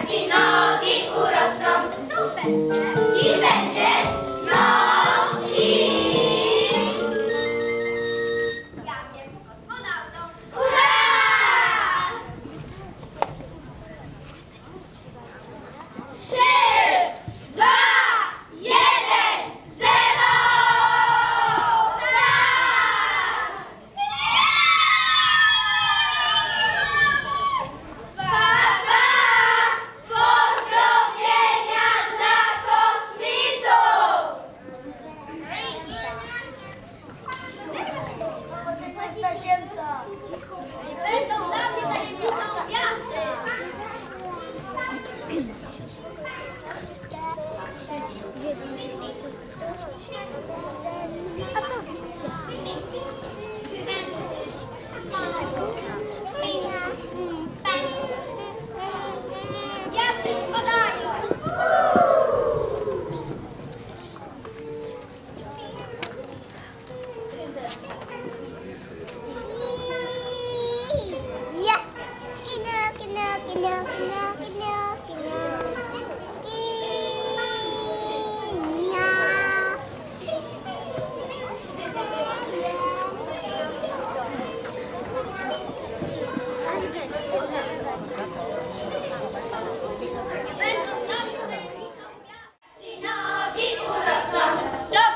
ci nogi urosną, i będziesz jakiem kosmonautą. Hurra! 3, 2, 1, 0! I będą dla mnie tajemnicą gwiazdy. Gwiazdy spadają.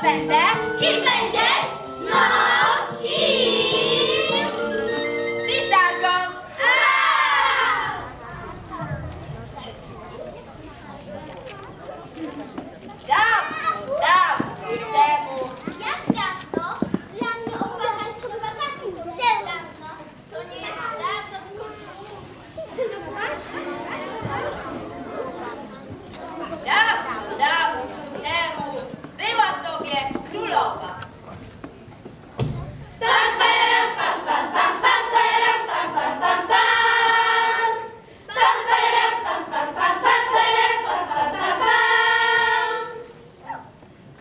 Będę i będziesz pisarką. Dam temu. Jak dawno? Dla mnie od wakacji do wakacji to już dawno. To nie jest dawno, tylko... No właśnie. Dawno temu była sobie królowa.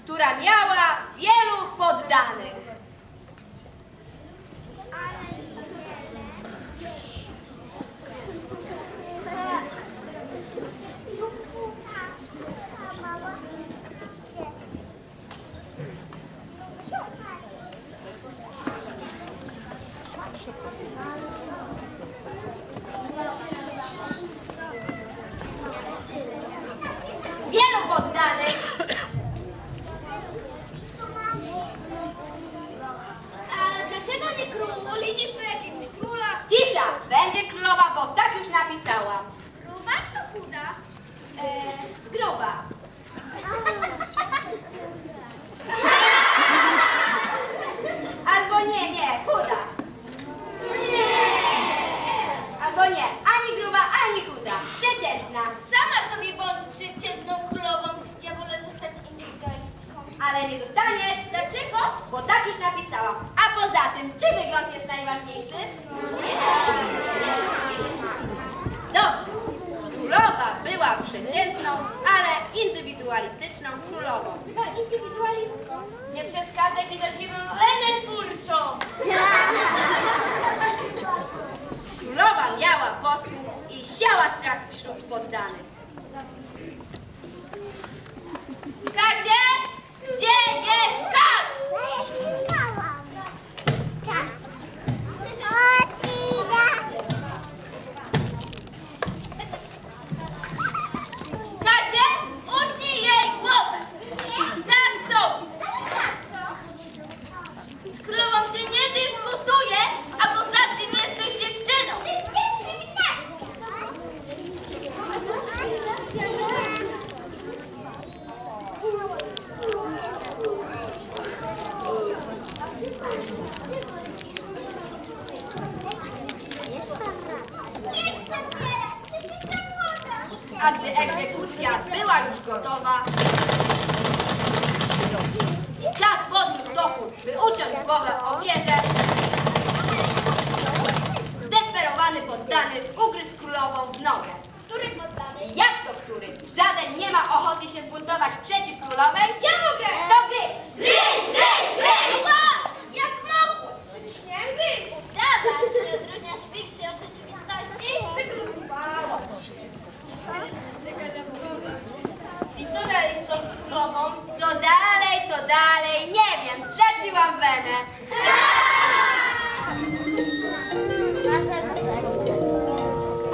Która miała wielu poddanych. Wielu poddanych. A dlaczego nie król? Widzisz tu jakiegoś króla? Cisza! Będzie królowa, bo tak już napisałam. Gruba czy chuda? Gruba. Albo nie, chuda. Albo nie, ani gruba, ani chuda. Przeciętna. Sama sobie bądź przeciętną królową. Ja wolę zostać indywidualistką. Ale nie zostaniesz. Dlaczego? Bo tak już napisałam. A poza tym, czy wygląd jest najważniejszy? Dobrze. Królowa była przeciętną, ale indywidualistyczną królową. Była indywidualistką. Nie przeszkadzaj mi zaczniemy Lenę twórczą. Królowa miała posłuch i siała strach wśród poddanych. Kadzie? Gdzie jest kat? Kadzie? Utnij jej głowę. Tak to. Z królową się nie dyskutuje, a poza tym jesteś dziewczyną. A gdy egzekucja była już gotowa, kat podniósł topór, by uciąć głowę ofierze. Zdesperowany poddany ugryzł królową w nogę. Który poddany? Jak to który? Żaden nie ma ochoty się zbuntować przeciw królowej? Ja mogę! To gryź! Gryź, gryź, gryź! Jak mogło? Nie gryź! Dawaj, czy odróżniasz fikcję od rzeczywistości? powiem, straciłam wenę.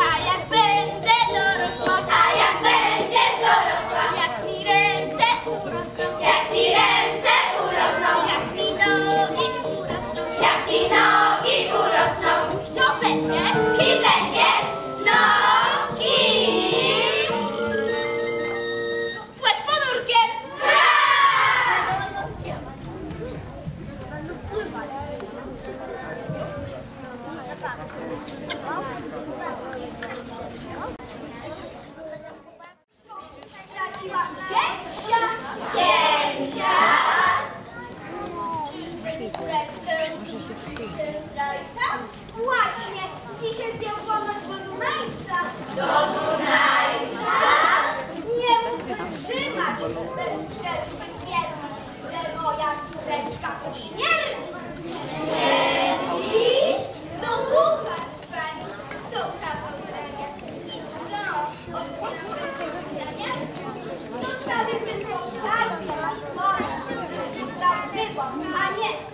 A jak będę dorosła, A jak będziesz dorosła, jak mi ręce urosną, jak ci ręce urosną, jak mi nogi urosną, jak ci nogi urosną, to będę kim będziesz? No, kim? płetwonurkiem. Straciłam zięcia. Czyżby córeczkę zdrajca? Właśnie, dzisiaj zdjął ponoć do Dunajca. Nie mógł wytrzymać bez przerwy twierdzić, że moja córeczka to śmierć. No popatrz pani, to kawał grania. I co? Odpinam bez grania? Zostawię tylko kartę na stole, żeby tam zydła, a nie